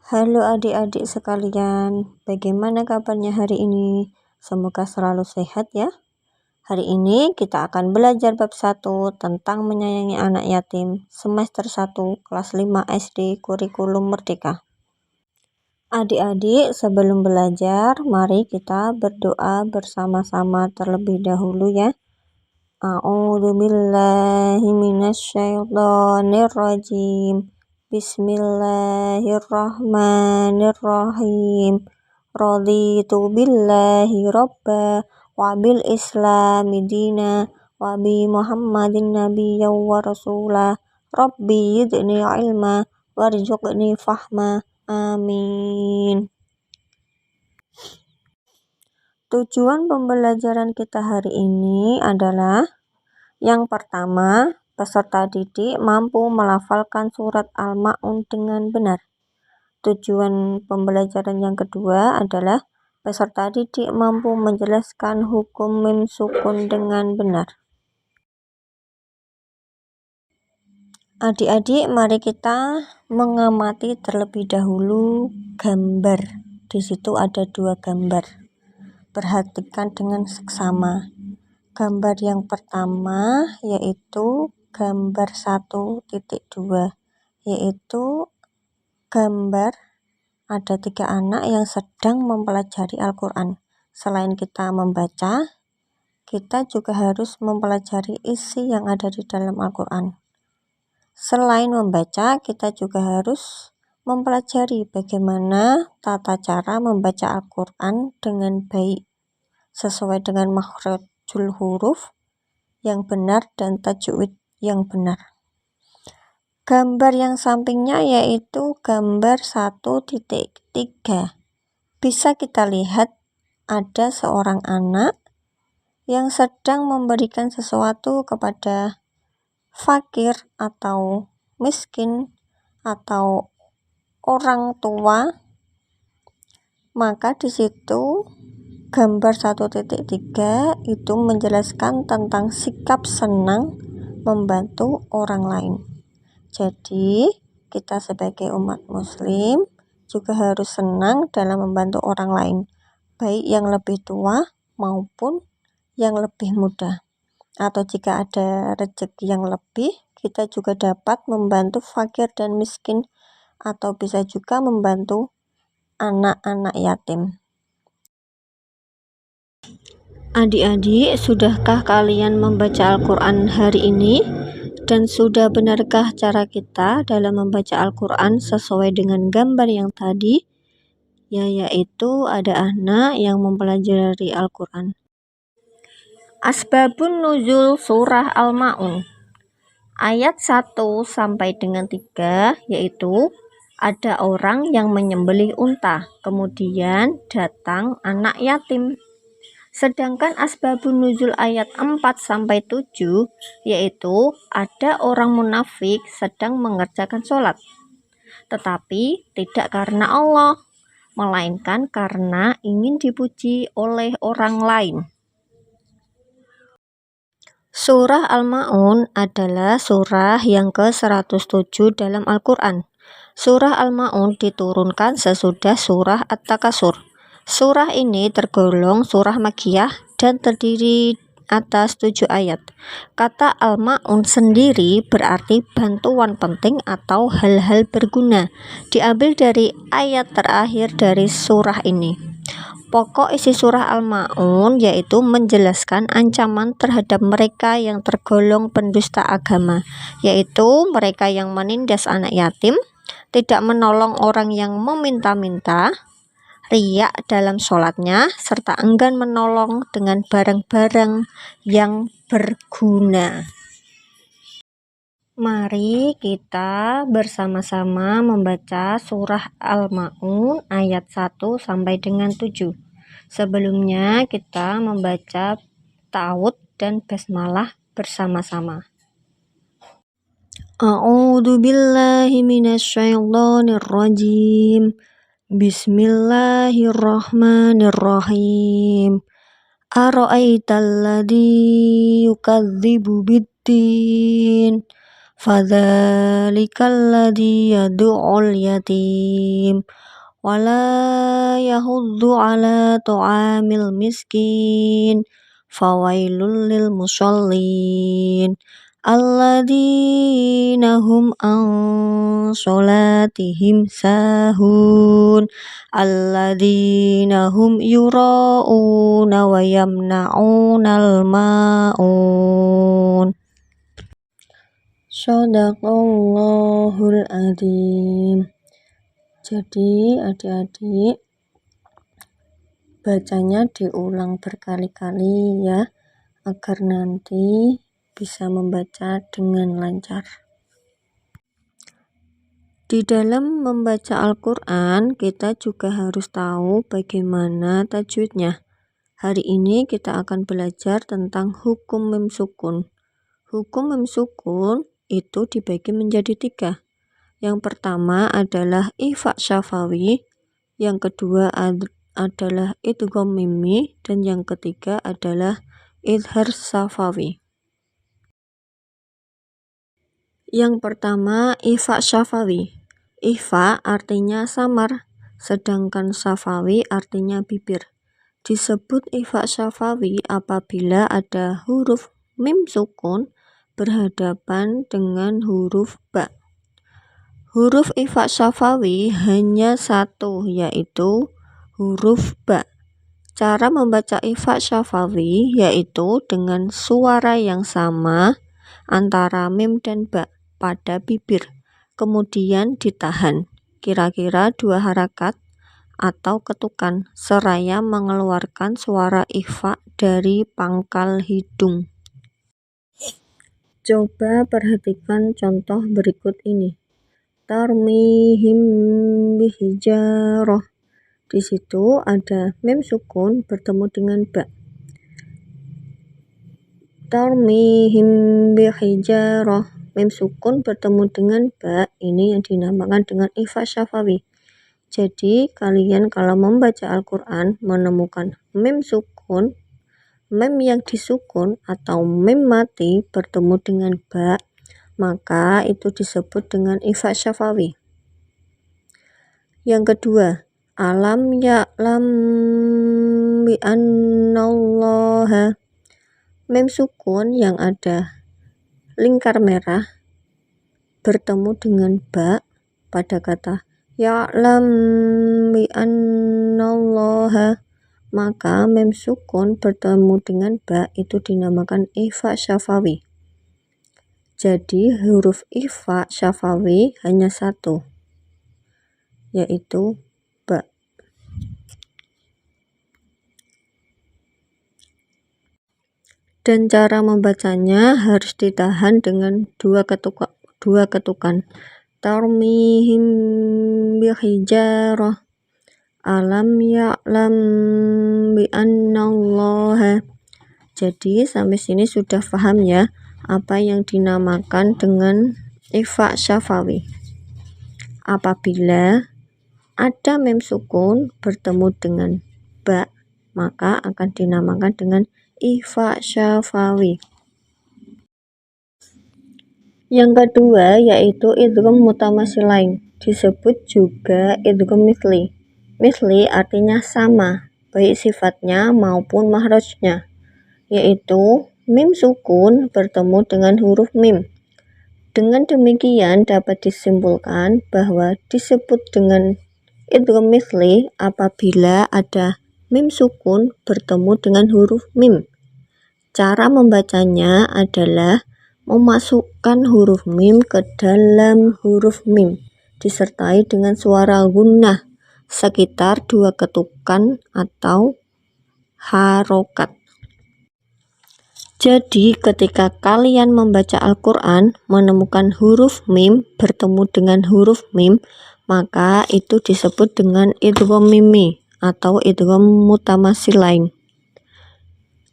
Halo adik-adik sekalian, bagaimana kabarnya hari ini? Semoga selalu sehat ya. Hari ini kita akan belajar bab 1 tentang menyayangi anak yatim, semester 1 kelas 5 SD kurikulum merdeka. Adik-adik, sebelum belajar, mari kita berdoa bersama-sama terlebih dahulu ya. A'udzubillahi minasyaitonirrajim. Bismillahirrahmanirrahim. Raditu billahi robba wa bil islami dina wa bi muhammadin nabiyya wa rasulah. Rabbi yidni ilma warzuqni fahma. Amin. Tujuan pembelajaran kita hari ini adalah yang pertama, peserta didik mampu melafalkan surat Al-Ma'un dengan benar. Tujuan pembelajaran yang kedua adalah peserta didik mampu menjelaskan hukum mim sukun dengan benar. Adik-adik, mari kita mengamati terlebih dahulu gambar. Di situ ada 2 gambar. Perhatikan dengan seksama. Gambar yang pertama yaitu gambar 1.2, yaitu gambar ada 3 anak yang sedang mempelajari Al-Quran. Selain kita membaca, kita juga harus mempelajari isi yang ada di dalam Al-Quran. Selain membaca, kita juga harus mempelajari bagaimana tata cara membaca Al-Quran dengan baik, sesuai dengan makhrajul huruf yang benar dan tajwid yang benar. Gambar yang sampingnya yaitu gambar 1.3. Bisa kita lihat ada seorang anak yang sedang memberikan sesuatu kepada fakir atau miskin atau orang tua. Maka di situ gambar 1.3 itu menjelaskan tentang sikap senang membantu orang lain. Jadi, kita sebagai umat muslim juga harus senang dalam membantu orang lain, baik yang lebih tua maupun yang lebih muda. Atau jika ada rezeki yang lebih, kita juga dapat membantu fakir dan miskin, atau bisa juga membantu anak-anak yatim. Adik-adik, sudahkah kalian membaca Al-Quran hari ini? Dan sudah benarkah cara kita dalam membaca Al-Quran sesuai dengan gambar yang tadi? Yaitu ada anak yang mempelajari Al-Quran. Asbabun nuzul surah Al-Ma'un. Ayat 1 sampai dengan 3 yaitu ada orang yang menyembelih unta, kemudian datang anak yatim. Sedangkan asbabun nuzul ayat 4-7 yaitu ada orang munafik sedang mengerjakan sholat, tetapi tidak karena Allah, melainkan karena ingin dipuji oleh orang lain. Surah Al-Ma'un adalah surah yang ke-107 dalam Al-Quran. Surah Al-Ma'un diturunkan sesudah surah At-Takasur. Surah ini tergolong surah Makkiyah dan terdiri atas 7 ayat. Kata Al-Ma'un sendiri berarti bantuan penting atau hal-hal berguna. Diambil dari ayat terakhir dari surah ini. Pokok isi surah Al-Ma'un yaitu menjelaskan ancaman terhadap mereka yang tergolong pendusta agama, yaitu mereka yang menindas anak yatim, tidak menolong orang yang meminta-minta, riya dalam sholatnya, serta enggan menolong dengan barang-barang yang berguna. Mari kita bersama-sama membaca surah Al-Ma'un ayat 1 sampai dengan 7. Sebelumnya kita membaca ta'awudz dan basmalah bersama-sama. A'udzubillahi minasyaitonirrajim. Bismillahirrahmanirrahim. Ara'aital ladzi yukadzibu biddin fadzalikal ladzi yad'ul yatim wala yahuddu ala ta'amil miskin fawailul lil musallin alladzina hum an sholatihim sahun alladzina hum yura'una wa yamna'unal ma'un. Shadaqallahul adzim. Jadi adik-adik bacanya diulang berkali-kali ya, agar nanti bisa membaca dengan lancar. Di dalam membaca Al-Quran kita juga harus tahu bagaimana tajwidnya. Hari ini kita akan belajar tentang hukum mim sukun. Hukum mim sukun itu dibagi menjadi 3. Yang pertama adalah ifa syafawi, yang kedua adalah idgham mimi, dan yang ketiga adalah idhar syafawi. Yang pertama ifa syafawi. Ifa artinya samar, sedangkan syafawi artinya bibir. Disebut ifa syafawi apabila ada huruf mim sukun berhadapan dengan huruf ba. Huruf ifa syafawi hanya satu, yaitu huruf ba. Cara membaca ifa syafawi yaitu dengan suara yang sama antara mim dan ba pada bibir, kemudian ditahan kira-kira 2 harakat atau ketukan seraya mengeluarkan suara ifa dari pangkal hidung. Coba perhatikan contoh berikut ini. Tarmihim bihijarah. Di situ ada mim sukun bertemu dengan ba. Tarmihim bihijarah, mim sukun bertemu dengan ba, ini yang dinamakan dengan ifa syafawi. Jadi kalian kalau membaca Al-Quran menemukan mim sukun, mim yang disukun atau mim mati bertemu dengan ba, maka itu disebut dengan ifa syafawi. Yang kedua, alam ya'lam bi annallaha. Mim sukun yang ada lingkar merah bertemu dengan ba pada kata ya'lam bi annallaha, maka mim sukun bertemu dengan ba itu dinamakan ifa syafawi. Jadi huruf ifa syafawi hanya satu, yaitu ba. Dan cara membacanya harus ditahan dengan 2 ketukan. Tarmihim bihijarah, alam ya'lam bi annallaha. Jadi sampai sini sudah paham ya apa yang dinamakan dengan ifa syafawi. Apabila ada mim sukun bertemu dengan ba, maka akan dinamakan dengan ifa syafawi. Yang kedua yaitu idgham mutamasilain, disebut juga idgham misli. Misli artinya sama, baik sifatnya maupun mahrajnya, yaitu mim sukun bertemu dengan huruf mim. Dengan demikian dapat disimpulkan bahwa disebut dengan idgham misli apabila ada mim sukun bertemu dengan huruf mim. Cara membacanya adalah memasukkan huruf mim ke dalam huruf mim disertai dengan suara gunnah sekitar 2 ketukan atau harokat. Jadi ketika kalian membaca Al-Quran menemukan huruf mim bertemu dengan huruf mim, maka itu disebut dengan idgham mimi atau idgham mutamasilain.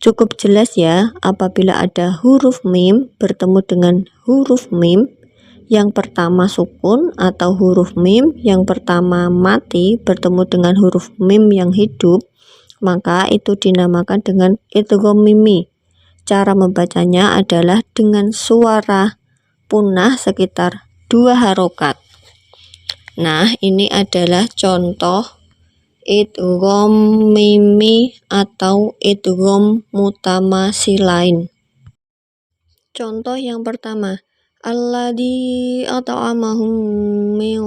Cukup jelas ya, apabila ada huruf mim bertemu dengan huruf mim yang pertama sukun atau huruf mim yang pertama mati bertemu dengan huruf mim yang hidup, maka itu dinamakan dengan idgham mimi. Cara membacanya adalah dengan suara punah sekitar 2 harokat. Nah, ini adalah contoh idgham mimi atau idgham mutamasilain. Contoh yang pertama, alladzi at'amahum min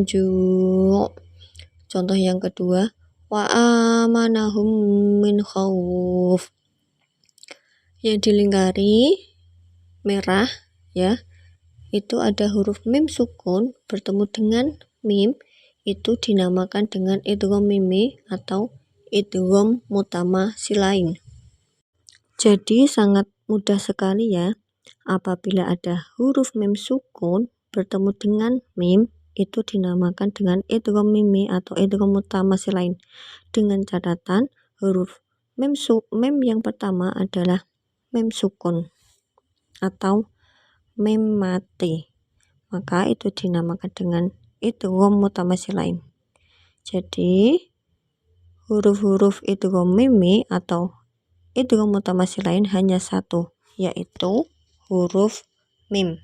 ju'. Contoh yang kedua, wa amanahum min khauf. Yang dilingkari merah ya, itu ada huruf mim sukun bertemu dengan mim, itu dinamakan dengan idgham mimi atau idgham mutamasilain. Jadi sangat mudah sekali ya. Apabila ada huruf mim sukun bertemu dengan mim, itu dinamakan dengan idgham mimi atau idgham mutamasilain. Dengan catatan huruf mim yang pertama adalah mim sukun atau mim mati. Maka itu dinamakan dengan idgham mutamasilain. Jadi huruf-huruf idgham mimi atau idgham mutamasilain hanya satu, yaitu huruf mim.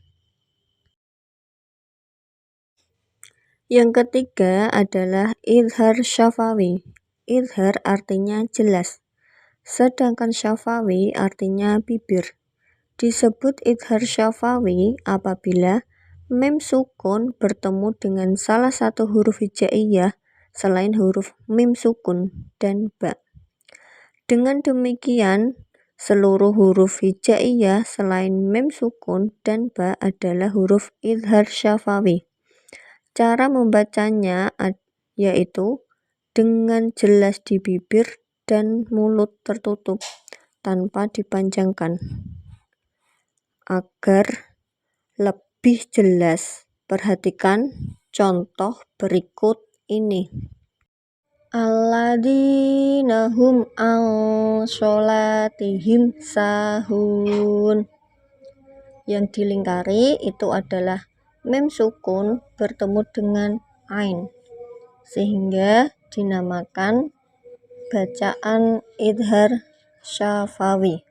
Yang ketiga adalah idhar syafawi. Idhar artinya jelas, sedangkan syafawi artinya bibir. Disebut idhar syafawi apabila mim sukun bertemu dengan salah satu huruf hijaiyah selain huruf mim sukun dan ba. Dengan demikian, seluruh huruf hijaiyah selain mim sukun dan ba adalah huruf idhar syafawi. Cara membacanya yaitu dengan jelas di bibir dan mulut tertutup tanpa dipanjangkan. Agar lebih jelas, perhatikan contoh berikut ini. Alladzina hum an sholatihim sahun. Yang dilingkari itu adalah mim sukun bertemu dengan ain, sehingga dinamakan bacaan idhar syafawi.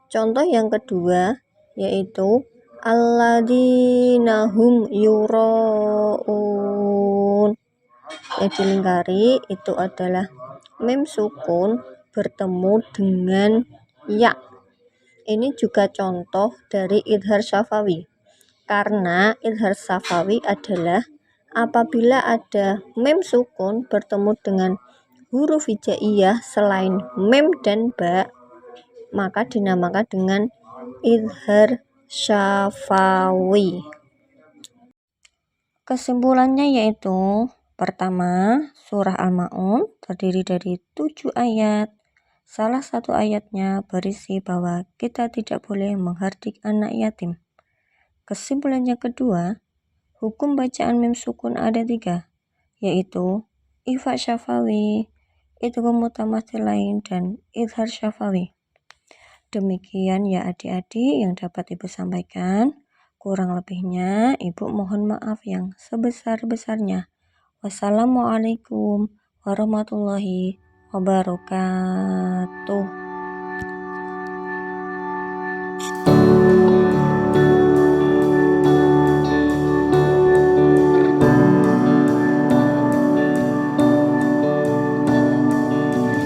Contoh yang kedua yaitu alladzina hum yura'un. Yang dilingkari itu adalah mim sukun bertemu dengan ya. Ini juga contoh dari idhar syafawi. Karena idhar syafawi adalah apabila ada mim sukun bertemu dengan huruf hijaiyah selain mim dan ba, maka dinamakan dengan idhar syafawi. Kesimpulannya yaitu pertama, surah Al-Ma'un terdiri dari 7 ayat. Salah satu ayatnya berisi bahwa kita tidak boleh menghardik anak yatim. Kesimpulannya kedua, hukum bacaan mim sukun ada 3, yaitu ifa syafawi, idgham mutamasilain, dan idhar syafawi. Demikian ya adik-adik yang dapat Ibu sampaikan. Kurang lebihnya Ibu mohon maaf yang sebesar-besarnya. Wassalamualaikum warahmatullahi wabarakatuh.